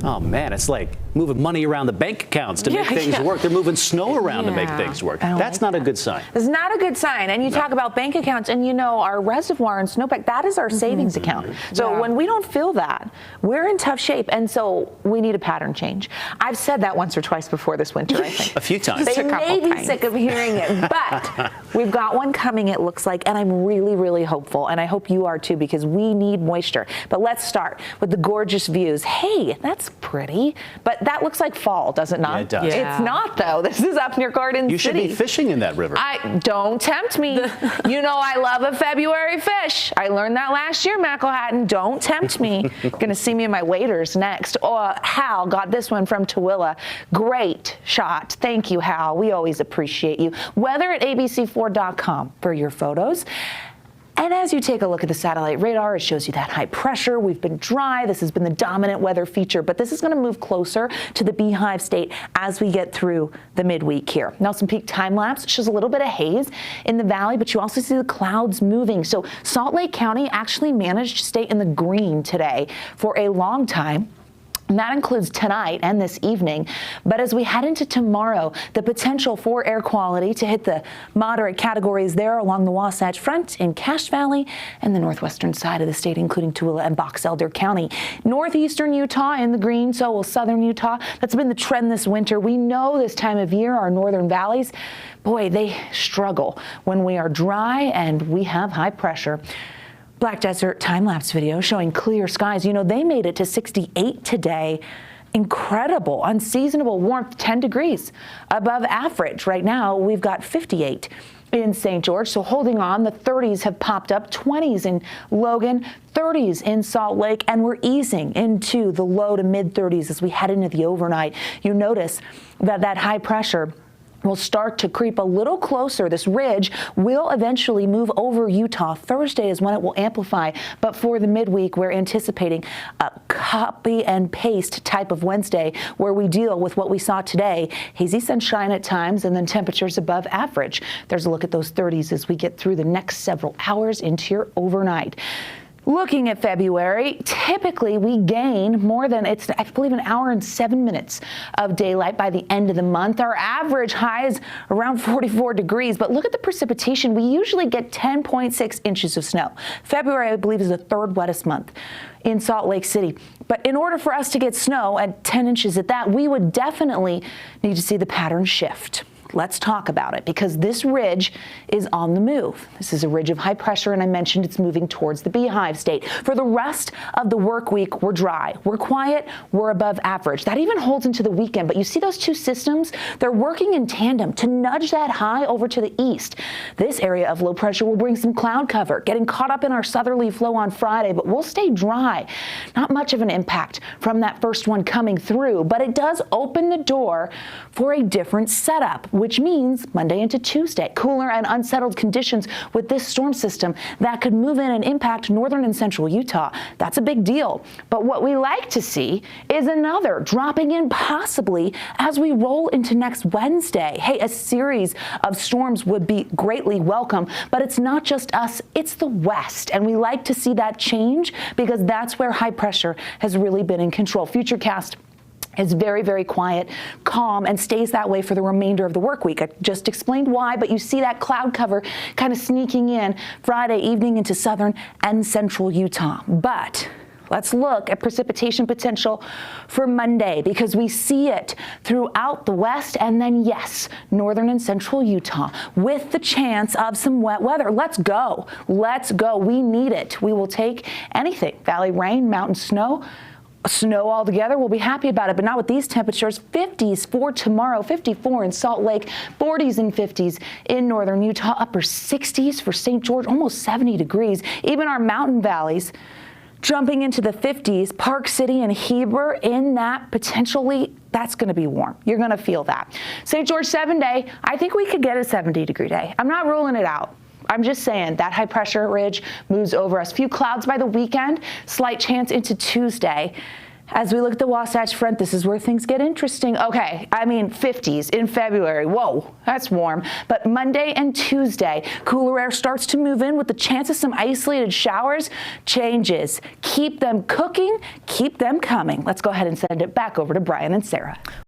Oh man, it's like moving money around the bank accounts to make things work. They're moving snow around to make things work. That's not a good sign. It's not a good sign. And you talk about bank accounts, and you know our reservoir and snowpack, that is our savings account. So when we don't feel that, we're in tough shape. And so we need a pattern change. I've said that once or twice before this winter, I think. A few times. They may be sick of hearing it, but we've got one coming, it looks like, and I'm really, really hopeful. And I hope you are too, because we need moisture. But let's start with the gorgeous views. Hey, that's pretty, but that looks like fall, does it not? Yeah, it does. It's not, though. This is up near Garden City. You should be fishing in that river. Don't tempt me. You know I love a February fish. I learned that last year, Macklehattan. Don't tempt me. Gonna see me in my waders next. Hal got this one from Tooele. Great shot. Thank you, Hal. We always appreciate you. Weather at abc4.com for your photos. And as you take a look at the satellite radar, it shows you that high pressure. We've been dry. This has been the dominant weather feature, but this is going to move closer to the Beehive State as we get through the midweek here. Nelson Peak time lapse shows a little bit of haze in the valley, but you also see the clouds moving. So Salt Lake County actually managed to stay in the green today for a long time. And that includes tonight and this evening. But as we head into tomorrow, the potential for air quality to hit the moderate categories there along the Wasatch Front in Cache Valley and the northwestern side of the state, including Tooele and Box Elder County. Northeastern Utah in the green, so will southern Utah. That's been the trend this winter. We know this time of year, our northern valleys, boy, they struggle when we are dry and we have high pressure. Black Desert time-lapse video showing clear skies. You know, they made it to 68 today. Incredible, unseasonable warmth, 10 degrees above average. Right now, we've got 58 in St. George, so holding on. The 30s have popped up, 20s in Logan, 30s in Salt Lake, and we're easing into the low to mid-30s as we head into the overnight. You notice that that high pressure will start to creep a little closer. This ridge will eventually move over Utah. Thursday is when it will amplify, but for the midweek, we're anticipating a copy and paste type of Wednesday where we deal with what we saw today, hazy sunshine at times and then temperatures above average. There's a look at those 30s as we get through the next several hours into your overnight. Looking at February, typically we gain more than, I believe, an hour and 7 minutes of daylight by the end of the month. Our average high is around 44 degrees, but look at the precipitation. We usually get 10.6 inches of snow. February, I believe, is the third wettest month in Salt Lake City. But in order for us to get snow at 10 inches at that, we would definitely need to see the pattern shift. Let's talk about it, because this ridge is on the move. This is a ridge of high pressure, and I mentioned it's moving towards the Beehive State. For the rest of the work week, we're dry, we're quiet, we're above average. That even holds into the weekend, but you see those two systems? They're working in tandem to nudge that high over to the east. This area of low pressure will bring some cloud cover, getting caught up in our southerly flow on Friday, but we'll stay dry. Not much of an impact from that first one coming through, but it does open the door for a different setup, which means Monday into Tuesday, cooler and unsettled conditions with this storm system that could move in and impact northern and central Utah. That's a big deal. But what we like to see is another dropping in possibly as we roll into next Wednesday. Hey, a series of storms would be greatly welcome, but it's not just us, it's the west. And we like to see that change because that's where high pressure has really been in control. Futurecast is very, very quiet, calm, and stays that way for the remainder of the work week. I just explained why, but you see that cloud cover kind of sneaking in Friday evening into southern and central Utah. But let's look at precipitation potential for Monday, because we see it throughout the west and then, yes, northern and central Utah with the chance of some wet weather. Let's go. Let's go. We need it. We will take anything. Valley rain, mountain snow altogether. We'll be happy about it, but not with these temperatures. 50s for tomorrow, 54 in Salt Lake, 40s and 50s in northern Utah, upper 60s for St. George, almost 70 degrees. Even our mountain valleys jumping into the 50s, Park City and Heber in that potentially, that's going to be warm. You're going to feel that. St. George 7-day, I think we could get a 70-degree day. I'm not ruling it out. I'm just saying that high pressure ridge moves over us. Few clouds by the weekend, slight chance into Tuesday. As we look at the Wasatch Front, this is where things get interesting. Okay, I mean 50s in February. Whoa, that's warm. But Monday and Tuesday, cooler air starts to move in with the chance of some isolated showers. Changes. Keep them cooking, keep them coming. Let's go ahead and send it back over to Brian and Sarah.